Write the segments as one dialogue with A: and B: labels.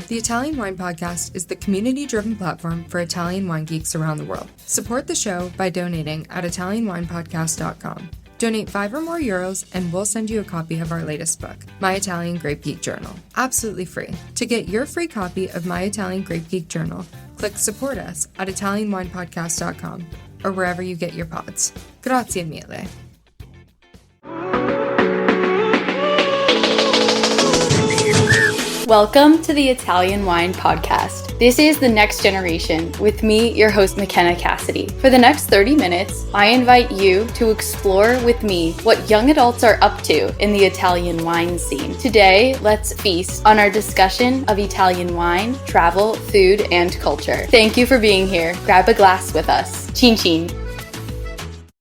A: The Italian Wine Podcast is the community-driven platform for Italian wine geeks around the world. Support the show by donating at ItalianWinepodcast.com. Donate €5 or more and we'll send you a copy of our latest book, My Italian Grape Geek Journal, absolutely free. To get your free copy of My Italian Grape Geek Journal, click Support Us at ItalianWinepodcast.com or wherever you get your pods. Grazie mille.
B: Welcome to the Italian Wine Podcast. This is the next generation with me, your host, McKenna Cassidy. For the next 30 minutes, I invite you to explore with me what young adults are up to in the Italian wine scene. Today, let's feast on our discussion of Italian wine, travel, food, and culture. Thank you for being here. Grab a glass with us. Chin chin.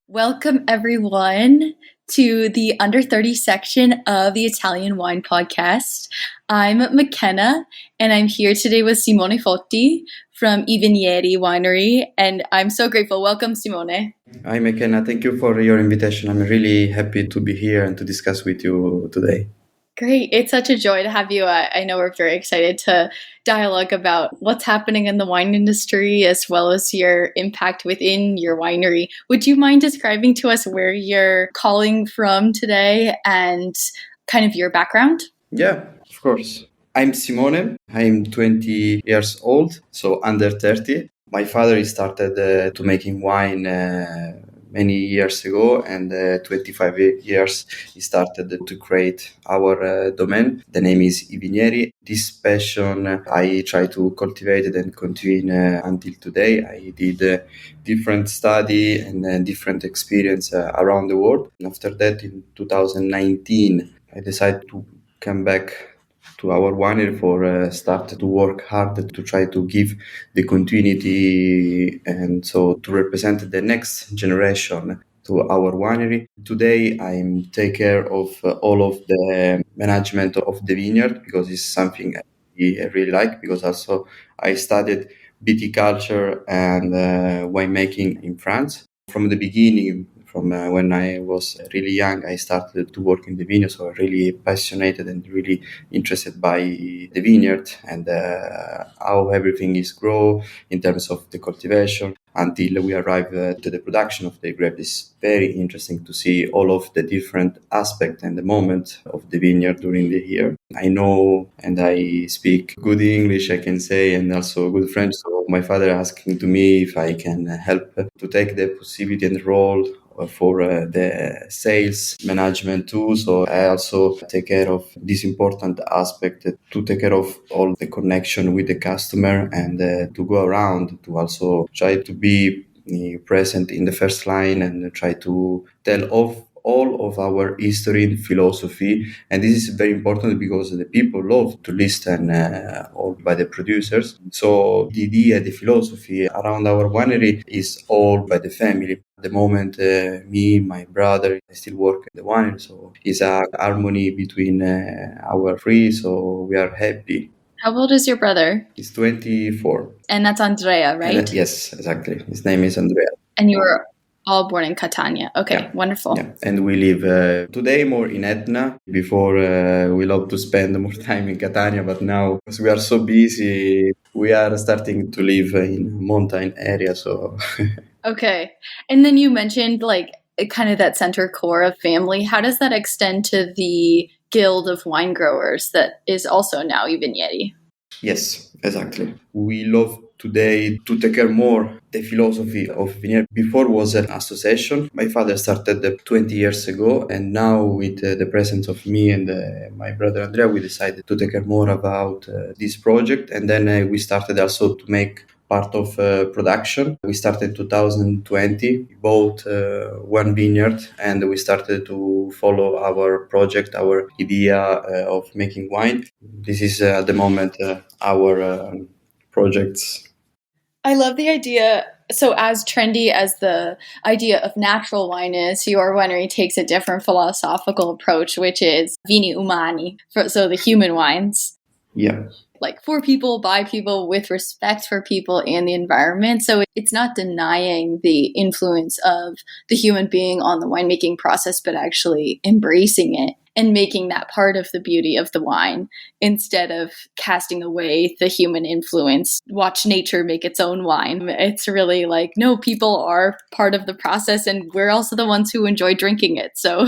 B: Welcome, everyone, to the Under 30 section of the Italian Wine Podcast. I'm McKenna, and I'm here today with Simone Foti from Vigneri Winery, and I'm so grateful. Welcome, Simone.
C: Hi, McKenna. Thank you for your invitation. I'm really happy to be here and to discuss with you today.
B: Great. It's such a joy to have you. I know we're very excited to dialogue about what's happening in the wine industry as well as your impact within your winery. Would you mind describing to us where you're calling from today and kind of your background?
C: Yeah, of course. I'm Simone. I'm 20 years old, so under 30. My father started to making wine many years ago, and 25 years he started to create our domain. The name is Vigneri. This passion I try to cultivate it and continue until today. I did different study and different experience around the world. And after that, in 2019, I decided to come back to our winery for start to work hard to try to give the continuity and so to represent the next generation to our winery. Today I'm take care of all of the management of the vineyard because it's something I really like, because also I studied viticulture and winemaking in France. From the beginning, from when I was really young, I started to work in the vineyard, so I'm really passionate and really interested by the vineyard and how everything is grown in terms of the cultivation until we arrive to the production of the grape. It's very interesting to see all of the different aspects and the moment of the vineyard during the year. I know and I speak good English, I can say, and also good French. So my father asking to me if I can help to take the possibility and role for the sales management too. So I also take care of this important aspect to take care of all the connection with the customer and to go around to also try to be present in the first line and try to tell of all of our history and philosophy. And this is very important because the people love to listen all by the producers. So the idea, the philosophy around our winery is all by the family. At the moment, me, my brother, I still work at the winery. So it's a harmony between our three. So we are happy.
B: How old is your brother?
C: He's 24.
B: And that's Andrea, right?
C: And, yes, exactly. His name is Andrea.
B: And you were all born in Catania. Okay, yeah. Wonderful.
C: Yeah. And we live today more in Etna. Before we love to spend more time in Catania, but now because we are so busy, we are starting to live in a mountain area. So
B: okay. And then you mentioned like kind of that center core of family. How does that extend to the Guild of Wine Growers that is also now Vigneri?
C: Yes, exactly. We love today to take care more the philosophy of Vigneri. Before was an association. My father started 20 years ago, and now with the presence of me and my brother Andrea, we decided to take care more about this project. And then we started also to make part of production. We started in 2020, we bought one vineyard, and we started to follow our project, our idea of making wine. This is at the moment our projects.
B: I love the idea. So as trendy as the idea of natural wine is, your winery takes a different philosophical approach, which is vini umani, so the human wines.
C: Yeah.
B: Like for people, by people, with respect for people and the environment. So it's not denying the influence of the human being on the winemaking process, but actually embracing it. and making that part of the beauty of the wine instead of casting away the human influence. Watch nature make its own wine. It's really like, no, people are part of the process and we're also the ones who enjoy drinking it. So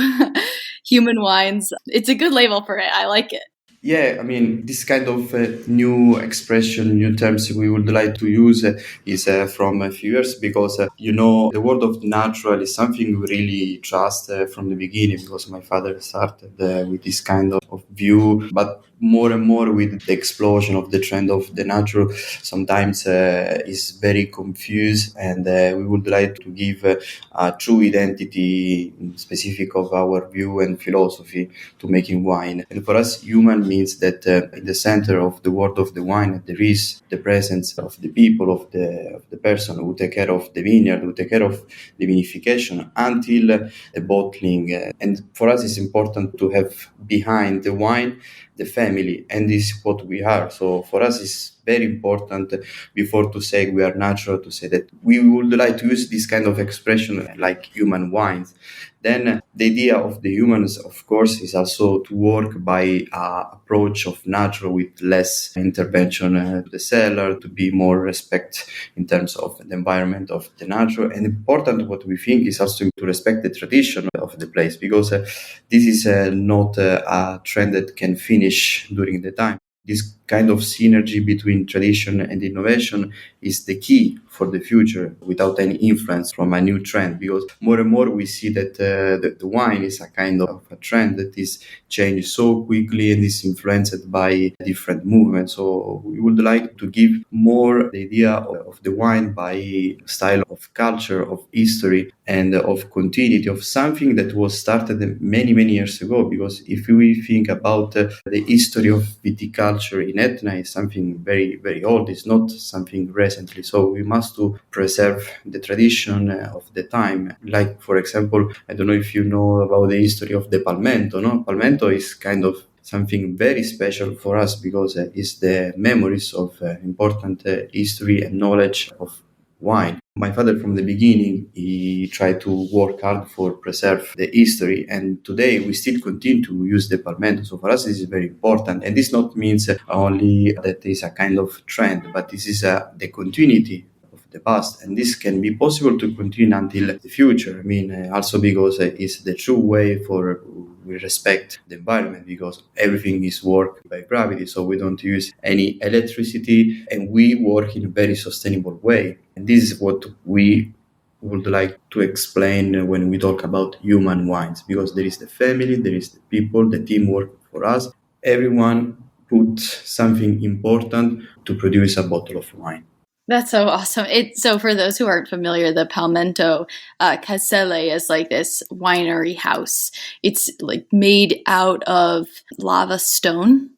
B: human wines, it's a good label for it. I like it.
C: Yeah, I mean, this kind of new expression, new terms we would like to use is from a few years because, the word of natural is something we really trust from the beginning because my father started with this kind of view, but more and more with the explosion of the trend of the natural, sometimes is very confused, and we would like to give a true identity specific of our view and philosophy to making wine. And for us, human means that in the center of the world of the wine, there is the presence of the people, of the person who take care of the vineyard, who take care of the vinification until the bottling. And for us, it's important to have behind the wine the family, and this is what we are. So for us, it's very important before to say we are natural, to say that we would like to use this kind of expression like human wines. Then the idea of the humans, of course, is also to work by approach of natural with less intervention to the cellar, to be more respect in terms of the environment of the natural. And important, what we think is also to respect the tradition of the place, because this is not a trend that can finish during the time. This kind of synergy between tradition and innovation is the key for the future without any influence from a new trend, because more and more we see that the wine is a kind of a trend that is changed so quickly and is influenced by different movements. So we would like to give more the idea of the wine by style of culture, of history, and of continuity, of something that was started many, many years ago. Because if we think about the history of viticulture in Etna, is something very, very old. It's not something recently. So we must to preserve the tradition of the time. Like, for example, I don't know if you know about the history of the palmento. No, palmento is kind of something very special for us because it's the memories of important history and knowledge of wine. My father, from the beginning, he tried to work hard for preserve the history, and today we still continue to use the palmento. So for us, this is very important, and this not means only that is a kind of trend, but this is the continuity of the past, and this can be possible to continue until the future. I mean, also because it's the true way for we respect the environment, because everything is worked by gravity, so we don't use any electricity, and we work in a very sustainable way. And this is what we would like to explain when we talk about human wines, because there is the family, there is the people, the teamwork for us. Everyone put something important to produce a bottle of wine.
B: That's so awesome. So for those who aren't familiar, the Palmento Caselli is like this winery house. It's like made out of lava stone.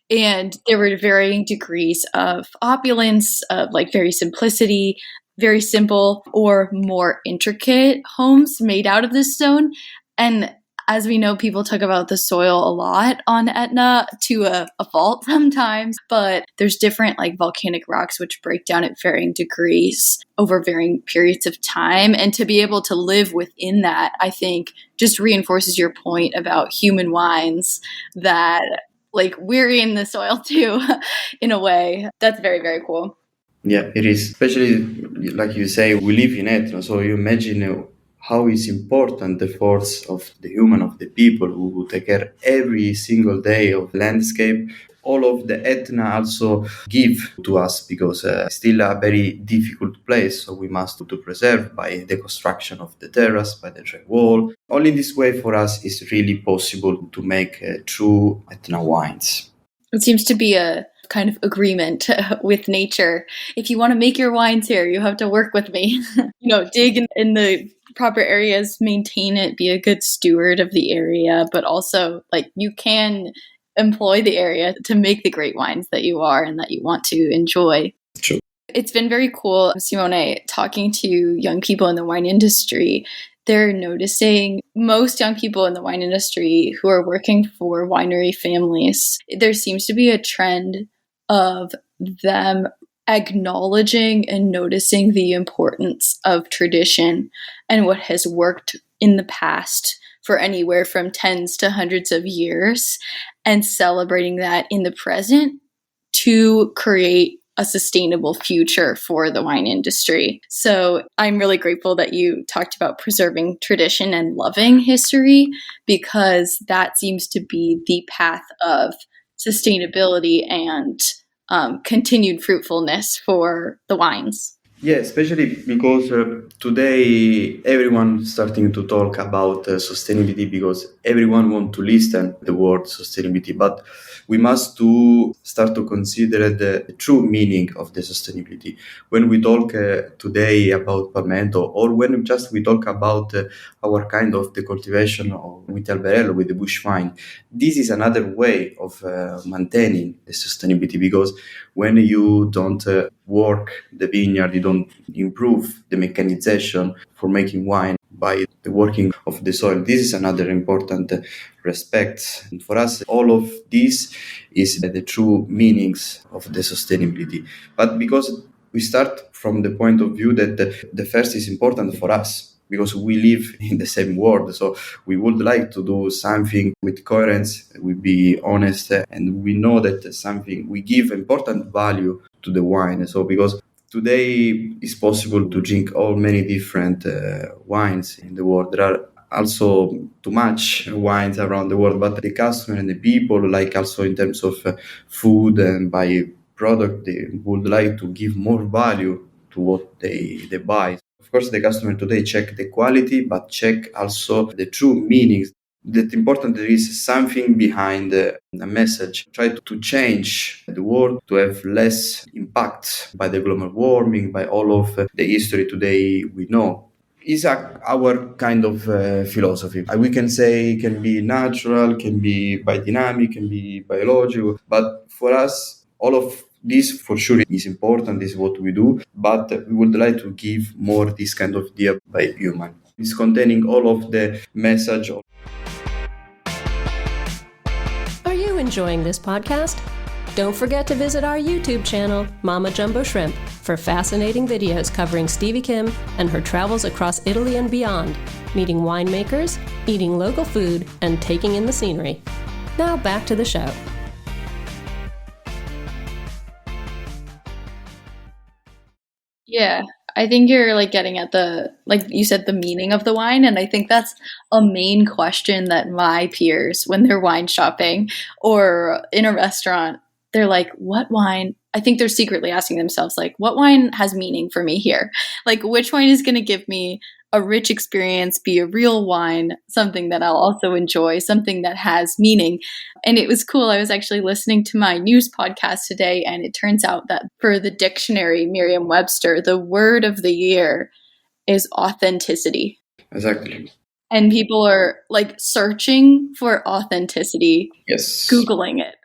B: And there were varying degrees of opulence, like very simplicity, very simple, or more intricate homes made out of this stone. And as we know, people talk about the soil a lot on Etna to a fault sometimes, but there's different like volcanic rocks which break down at varying degrees over varying periods of time. And to be able to live within that, I think just reinforces your point about human wines, that like we're in the soil too, in a way. That's very, very cool.
C: Yeah, it is. Especially, like you say, we live in Etna, so you imagine how is important the force of the human, of the people who take care every single day of landscape. All of the Etna also give to us, because it's still a very difficult place, so we must to preserve by the construction of the terrace, by the dry wall. Only in this way for us is really possible to make true Etna wines.
B: It seems to be a kind of agreement with nature. If you want to make your wines here, you have to work with me. Dig in the proper areas, maintain it, be a good steward of the area, but also like you can employ the area to make the great wines that you are and that you want to enjoy.
C: True.
B: It's been very cool, Simone, talking to young people in the wine industry. They're noticing most young people in the wine industry who are working for winery families, there seems to be a trend of them acknowledging and noticing the importance of tradition and what has worked in the past for anywhere from tens to hundreds of years and celebrating that in the present to create a sustainable future for the wine industry. So I'm really grateful that you talked about preserving tradition and loving history, because that seems to be the path of sustainability and continued fruitfulness for the wines.
C: Yeah, especially because today everyone starting to talk about sustainability, because everyone want to listen the word sustainability, but we must start to consider the true meaning of the sustainability. When we talk today about palmetto, or when we talk about our kind of the cultivation with Albarello, with the bush vine, this is another way of maintaining the sustainability, because when you don't work the vineyard, you don't improve the mechanization for making wine by the working of the soil. This is another important respect. And for us, all of this is the true meanings of the sustainability. But because we start from the point of view that the first is important for us, because we live in the same world. So we would like to do something with coherence, we be honest, and we know that something we give important value to the wine. So because today it's possible to drink all many different wines in the world. There are also too much wines around the world, but the customer and the people, like also in terms of food and by product, they would like to give more value to what they buy. Of course, the customer today check the quality, but check also the true meanings. That important there is something behind the message. Try to change the world to have less impact by the global warming, by all of the history today we know. Is our kind of philosophy. We can say it can be natural, can be biodynamic, can be biological, but for us, all of this for sure is important, this is what we do, but we would like to give more this kind of idea by human. It's containing all of the message.
D: Are you enjoying this podcast? Don't forget to visit our YouTube channel, Mama Jumbo Shrimp, for fascinating videos covering Stevie Kim and her travels across Italy and beyond, meeting winemakers, eating local food, and taking in the scenery. Now back to the show.
B: Yeah, I think you're like getting at like you said, the meaning of the wine. And I think that's a main question that my peers, when they're wine shopping or in a restaurant, they're like, what wine? I think they're secretly asking themselves, like, what wine has meaning for me here? Like, which wine is going to give me a rich experience, be a real wine, something that I'll also enjoy, something that has meaning. And it was cool. I was actually listening to my news podcast today, and it turns out that for the dictionary, Merriam-Webster, the word of the year is authenticity.
C: Exactly.
B: And people are like searching for authenticity,
C: Yes.
B: Googling it.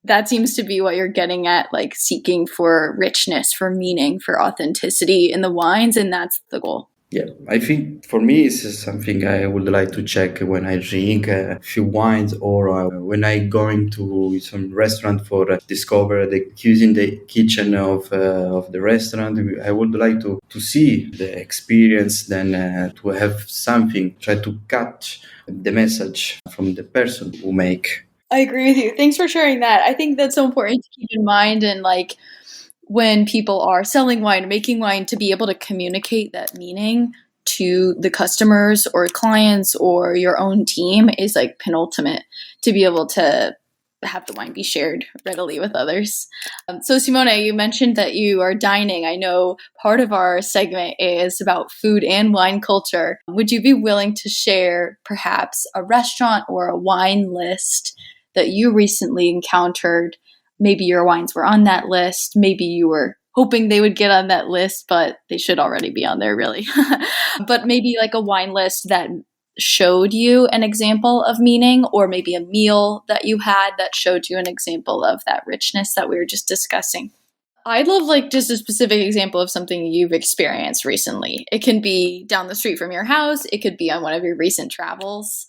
B: That seems to be what you're getting at, like seeking for richness, for meaning, for authenticity in the wines, and that's the goal.
C: Yeah, I think for me it's something I would like to check when I drink a few wines, or when I going to some restaurant for discover the cuisine, the kitchen of the restaurant. I would like to see the experience, then to have something, try to catch the message from the person who make.
B: I agree with you. Thanks for sharing that. I think that's so important to keep in mind, and like when people are selling wine, making wine, to be able to communicate that meaning to the customers or clients or your own team is like penultimate, to be able to have the wine be shared readily with others. So Simone, you mentioned that you are dining. I know part of our segment is about food and wine culture. Would you be willing to share perhaps a restaurant or a wine list that you recently encountered? Maybe your wines were on that list. Maybe you were hoping they would get on that list, but they should already be on there, really. But maybe like a wine list that showed you an example of meaning, or maybe a meal that you had that showed you an example of that richness that we were just discussing. I'd love like just a specific example of something you've experienced recently. It can be down the street from your house. It could be on one of your recent travels.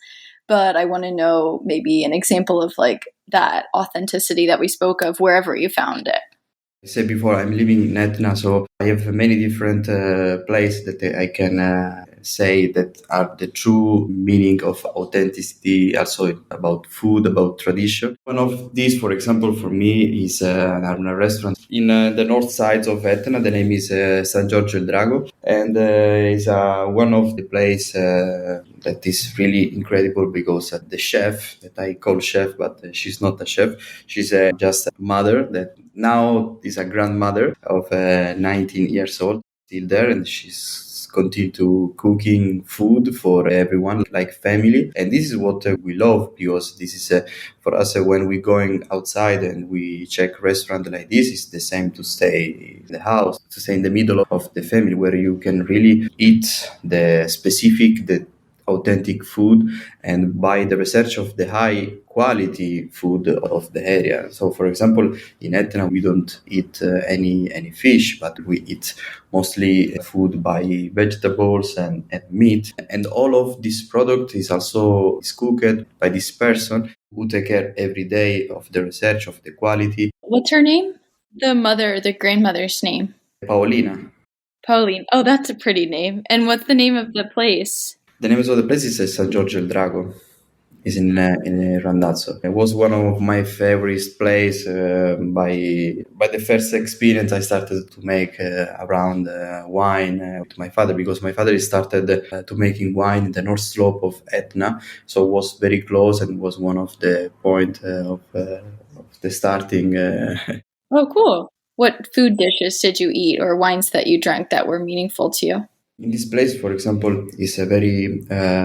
B: But I want to know maybe an example of like that authenticity that we spoke of wherever you found it.
C: I said before, I'm living in Etna, so I have many different places that I can say that are the true meaning of authenticity, also about food, about tradition. One of these, for example, for me is a restaurant in the north side of Etna. The name is San Giorgio il Drago, and is one of the place that is really incredible because the chef, that I call chef, but she's not a chef, she's just a mother that now is a grandmother of 19 years old, still there, and she's continue to cooking food for everyone like family, and this is what we love, because this is for us when we going outside and we check restaurant like this, it's the same to stay in the house, to stay in the middle of the family, where you can really eat the specific, the authentic food, and by the research of the high quality food of the area. So, for example, in Etna, we don't eat any fish, but we eat mostly food by vegetables and meat. And all of this product is cooked by this person who take care every day of the research of the quality.
B: What's her name? The grandmother's name?
C: Paolina.
B: Pauline. Oh, that's a pretty name. And what's the name of the place?
C: The name of the place is San Giorgio il Drago. Is in Randazzo. It was one of my favorite places. By the first experience, I started to make around wine to my father, because my father started to making wine in the north slope of Etna, so it was very close and was one of the point of the starting.
B: Oh, cool. What food dishes did you eat or wines that you drank that were meaningful to you?
C: In this place, for example, is a very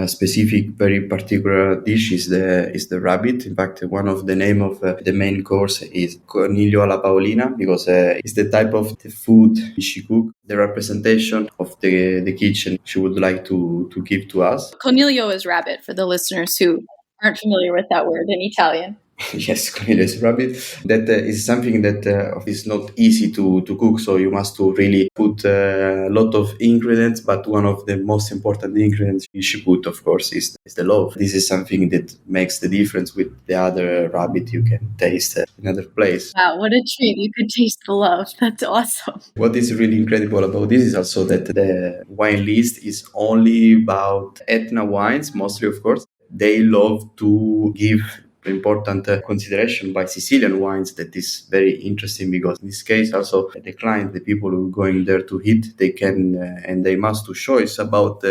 C: specific, very particular dish. Is the rabbit. In fact, one of the name of the main course is Coniglio alla Paolina, because it's the type of the food she cook, the representation of the kitchen she would like to give to us.
B: Coniglio is rabbit, for the listeners who aren't familiar with that word in Italian.
C: Yes, coniglio is rabbit. That is something that is not easy to cook, so you must to really put a lot of ingredients, but one of the most important ingredients you should put, of course, is the love. This is something that makes the difference with the other rabbit you can taste in other place.
B: Wow, what a treat. You could taste the love. That's awesome.
C: What is really incredible about this is also that the wine list is only about Etna wines, mostly, of course. They love to give important consideration by Sicilian wines. That is very interesting, because in this case also the client, the people who are going there to eat, they can and they must to choice about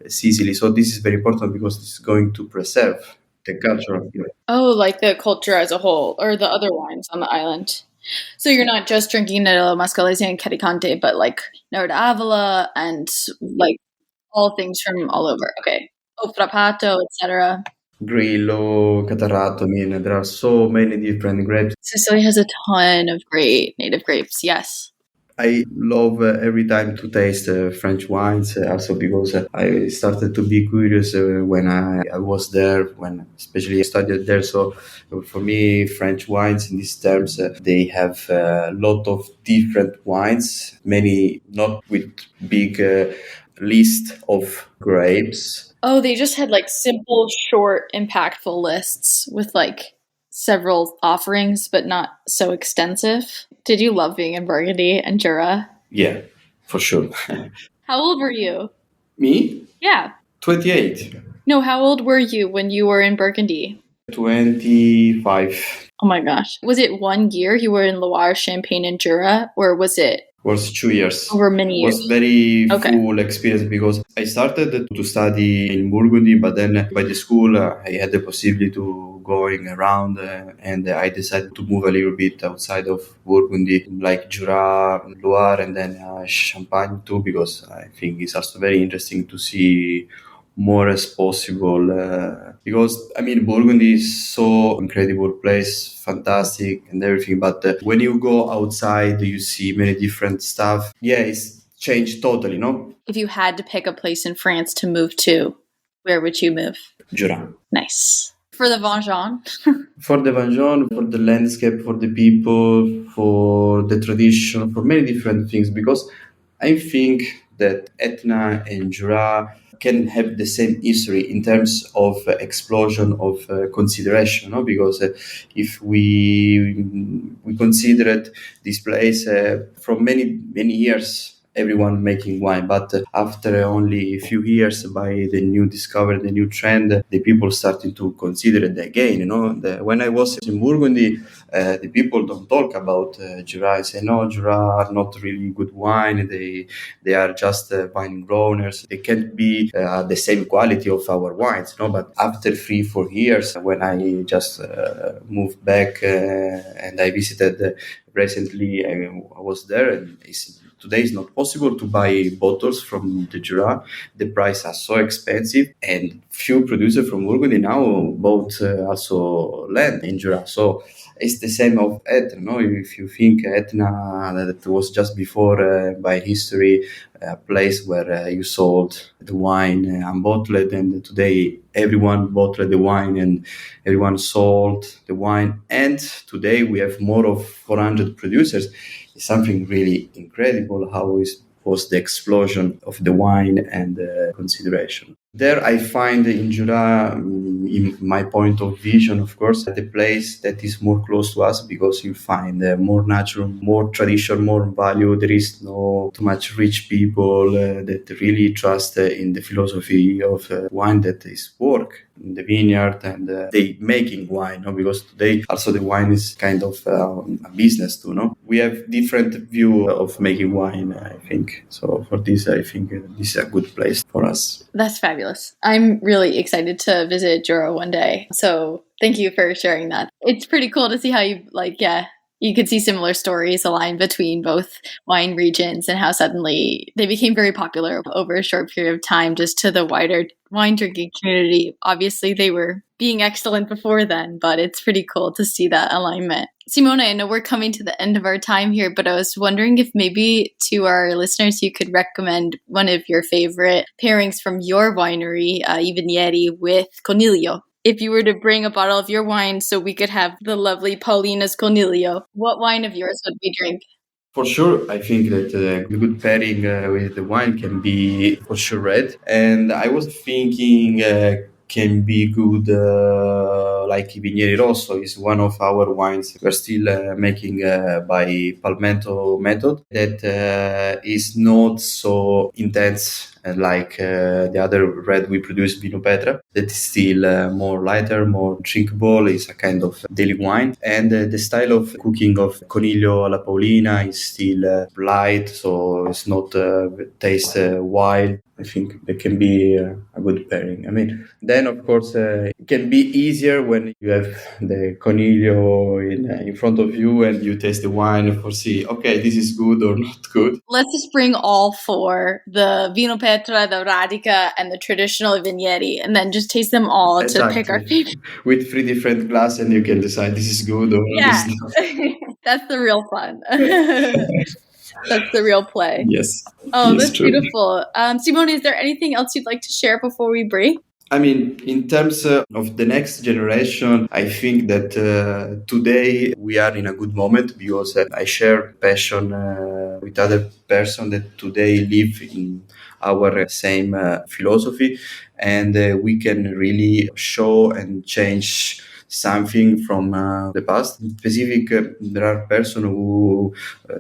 C: Sicily. So this is very important, because it's going to preserve the culture of Europe.
B: Oh, like the culture as a whole, or the other wines on the island. So you're not just drinking Nello Mascalese and Caricante, but like Nord Avola and like all things from all over. Okay. Oh, Frappato, etc.
C: Grillo, Catarratto, I mean, there are so many different grapes.
B: Sicily has a ton of great native grapes, yes.
C: I love every time to taste French wines, also because I started to be curious when I was there, when especially I studied there. So for me, French wines in these terms, they have a lot of different wines, many not with big list of grapes.
B: Oh, they just had like simple, short, impactful lists with like several offerings, but not so extensive. Did you love being in Burgundy and Jura?
C: Yeah, for sure.
B: How old were you?
C: Me?
B: Yeah.
C: 28.
B: No, how old were you when you were in Burgundy?
C: 25.
B: Oh my gosh. Was it 1 year you were in Loire, Champagne, and Jura, or was it
C: Was 2 years.
B: over many years?
C: Was very
B: Okay.
C: full experience, because I started to study in Burgundy, but then by the school I had the possibility to going around and I decided to move a little bit outside of Burgundy, like Jura, Loire, and then Champagne too, because I think it's also very interesting to see more as possible, because I mean Burgundy is so incredible place, fantastic and everything, but when you go outside you see many different stuff. Yeah, it's changed totally, no?
B: If you had to pick a place in France to move to, where would you move?
C: Jura.
B: Nice. For the Vengeance?
C: For the Vangeon, for the landscape, for the people, for the tradition, for many different things, because I think that Etna and Jura can have the same history in terms of explosion of consideration, no? Because if we considered this place from many years everyone making wine. But after only a few years, by the new discovery, the new trend, the people starting to consider it again. When I was in Burgundy, the people don't talk about Jura. I say, no, Jura are not really good wine. They are just wine growners. They can't be the same quality of our wines. But after 3-4 years, when I just moved back and I visited recently, I was there, and today it's not possible to buy bottles from the Jura. The prices are so expensive, and few producers from Burgundy now bought also land in Jura. So it's the same of Etna. If you think Etna, that was just before by history a place where you sold the wine unbottled, and today everyone bottled the wine and everyone sold the wine. And today we have more of 400 producers. It's something really incredible how was the explosion of the wine and consideration. There I find in Jura, in my point of vision, of course, the place that is more close to us, because you find more natural, more tradition, more value. There is no too much rich people that really trust in the philosophy of wine that is work in the vineyard and they making wine, because today also the wine is kind of a business too. We have different view of making wine, I think. So for this, I think this is a good place for us.
B: That's fabulous. I'm really excited to visit Jura one day. So thank you for sharing that. It's pretty cool to see how you could see similar stories aligned between both wine regions and how suddenly they became very popular over a short period of time just to the wider wine drinking community. Obviously, they were being excellent before then, but it's pretty cool to see that alignment. Simone, I know we're coming to the end of our time here, but I was wondering if maybe to our listeners you could recommend one of your favorite pairings from your winery, I Vigneri, with Coniglio. If you were to bring a bottle of your wine so we could have the lovely Paulina's Coniglio, what wine of yours would we drink?
C: For sure, I think that a good pairing with the wine can be for sure red. And I was thinking can be good like Vigneri Rosso is one of our wines we're still making by Palmetto method that is not so intense like the other red we produce, Vino Petra, that is still more lighter, more drinkable. It's a kind of daily wine. And the style of cooking of Coniglio alla Paulina is still light, so it's not taste wild. I think it can be a good pairing. I mean, then of course it can be easier when you have the Coniglio in front of you and you taste the wine for see, okay, this is good or not good.
B: Let's just bring all four, the Vino Petra, the Radica, and the traditional Vigneri, and then just taste them all to pick our favorite.
C: With 3 different glasses, and you can decide this is good or this is not.
B: That's the real fun. That's the real play.
C: Yes.
B: Oh,
C: yes,
B: that's
C: true.
B: beautiful. Simone, is there anything else you'd like to share before we break?
C: I mean, in terms of the next generation, I think that today we are in a good moment because I share passion with other person that today live in our same philosophy, and we can really show and change something from the past. In specific, there are persons who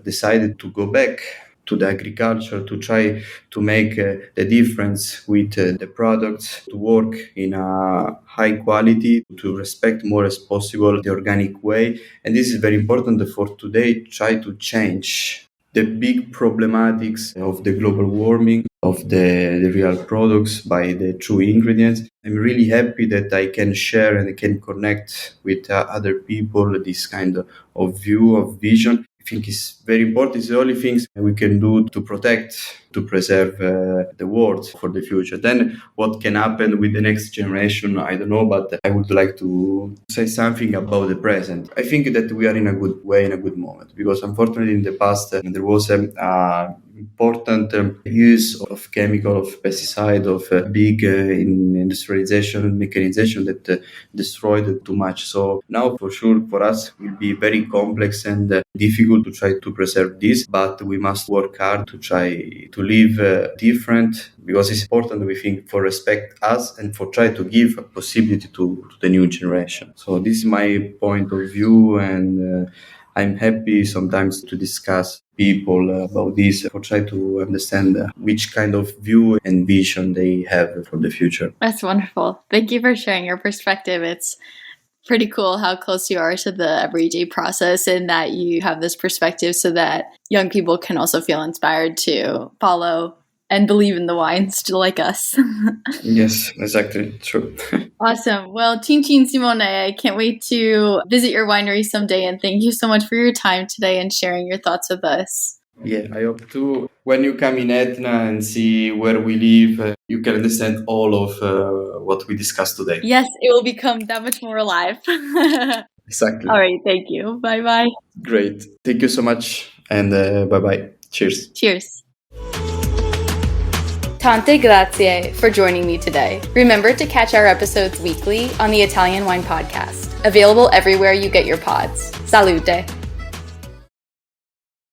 C: decided to go back to the agriculture, to try to make the difference with the products, to work in a high quality, to respect more as possible the organic way. And this is very important for today, try to change the big problematics of the global warming, of the real products by the true ingredients. I'm really happy that I can share and I can connect with other people this kind of view, of vision. I think it's very important. It's the only things we can do to protect, to preserve the world for the future. Then what can happen with the next generation, I don't know, but I would like to say something about the present. I think that we are in a good way, in a good moment, because unfortunately in the past there was important use of chemical, of pesticide, of big industrialization, mechanization that destroyed too much. So now for sure for us will be very complex and difficult to try to preserve this, but we must work hard to try to live different, because it's important, we think, for respect us and for try to give a possibility to the new generation. So this is my point of view, and I'm happy sometimes to discuss people about this or try to understand which kind of view and vision they have for the future.
B: That's wonderful. Thank you for sharing your perspective. It's pretty cool how close you are to the everyday process and that you have this perspective so that young people can also feel inspired to follow and believe in the wines like us.
C: Yes, exactly. True.
B: Awesome. Well, Chin Simone, I can't wait to visit your winery someday. And thank you so much for your time today and sharing your thoughts with us.
C: Yeah, I hope too. When you come in Etna and see where we live, you can understand all of what we discussed today.
B: Yes, it will become that much more alive.
C: Exactly.
B: All right. Thank you. Bye-bye.
C: Great. Thank you so much. And bye-bye. Cheers.
B: Cheers. Tante grazie for joining me today. Remember to catch our episodes weekly on the Italian Wine Podcast, available everywhere you get your pods. Salute!